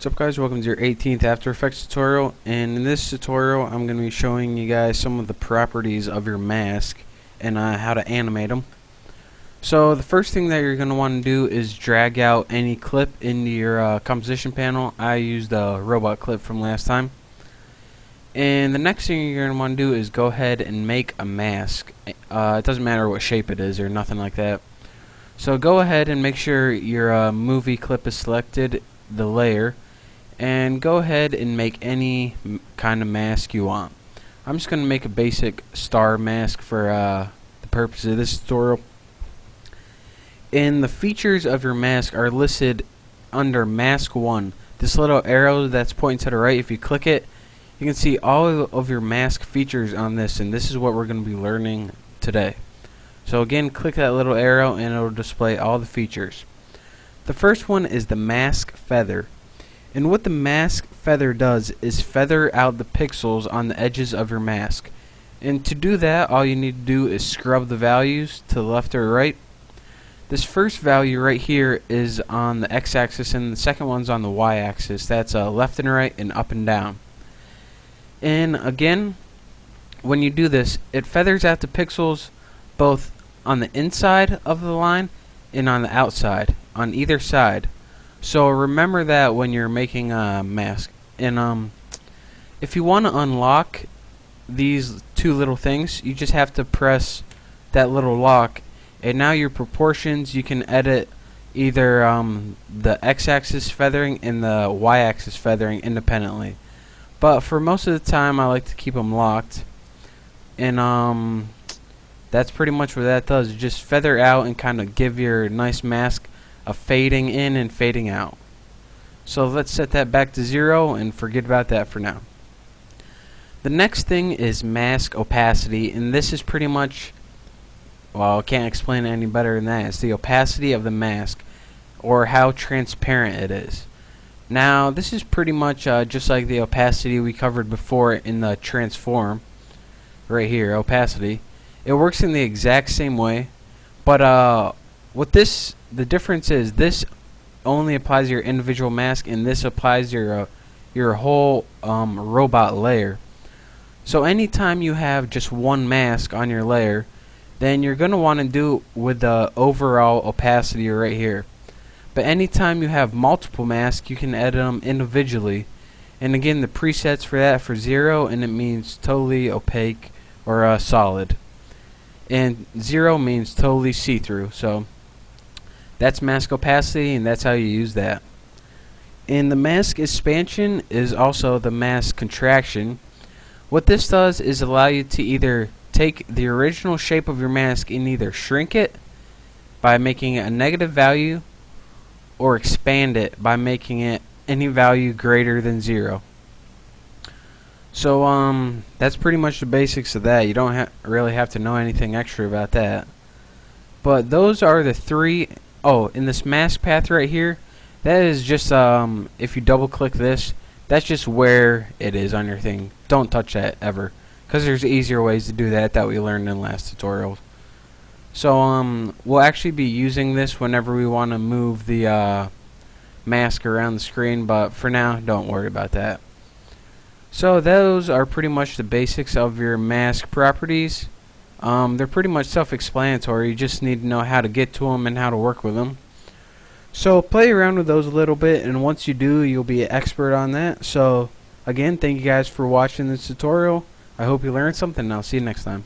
What's up guys, welcome to your 18th After Effects tutorial, and in this tutorial I'm going to be showing you guys some of the properties of your mask and how to animate them. So the first thing that you're going to want to do is drag out any clip into your composition panel. I used the robot clip from last time. And the next thing you're going to want to do is go ahead and make a mask. It doesn't matter what shape it is or nothing like that. So go ahead and make sure your movie clip is selected, the layer, and go ahead and make any kind of mask you want. I'm just going to make a basic star mask for the purpose of this tutorial. And the features of your mask are listed under Mask 1. This little arrow that's pointing to the right, if you click it, you can see all of your mask features on this, and this is what we're going to be learning today. So again, click that little arrow and it'll display all the features. The first one is the mask feather. And what the mask feather does is feather out the pixels on the edges of your mask. And to do that, all you need to do is scrub the values to the left or right. This first value right here is on the x-axis, and the second one's on the y-axis. That's left and right and up and down. And again, when you do this, it feathers out the pixels both on the inside of the line and on the outside, on either side. So remember that when you're making a mask. And if you want to unlock these two little things, you just have to press that little lock, and now your proportions, you can edit either the x-axis feathering and the y-axis feathering independently. But for most of the time I like to keep them locked. And that's pretty much what that does. Just feather out and kind of give your nice mask a fading in and fading out. So let's set that back to 0 and forget about that for now. The next thing is mask opacity, and this is pretty much, well, I can't explain it any better than that. It's the opacity of the mask, or how transparent it is. Now this is pretty much just like the opacity we covered before in the transform. Right here, opacity. It works in the exact same way, but the difference is this only applies to your individual mask, and this applies to your whole robot layer. So anytime you have just one mask on your layer, then you're going to want to do with the overall opacity right here. But anytime you have multiple masks, you can edit them individually. And again, the presets for that for 0, and it means totally opaque or solid. And 0 means totally see-through. So that's mask opacity, and that's how you use that. And the mask expansion is also the mask contraction. What this does is allow you to either take the original shape of your mask and either shrink it by making it a negative value, or expand it by making it any value greater than 0. So that's pretty much the basics of that. You don't really have to know anything extra about that. But those are the three. Oh, in this mask path right here, that is just if you double click this, that's just where it is on your thing. Don't touch that ever, because there's easier ways to do that we learned in the last tutorial. So we'll actually be using this whenever we want to move the mask around the screen, but for now don't worry about that. So those are pretty much the basics of your mask properties. They're pretty much self-explanatory. You just need to know how to get to them and how to work with them. So play around with those a little bit, and once you do, you'll be an expert on that. So again, thank you guys for watching this tutorial. I hope you learned something, and I'll see you next time.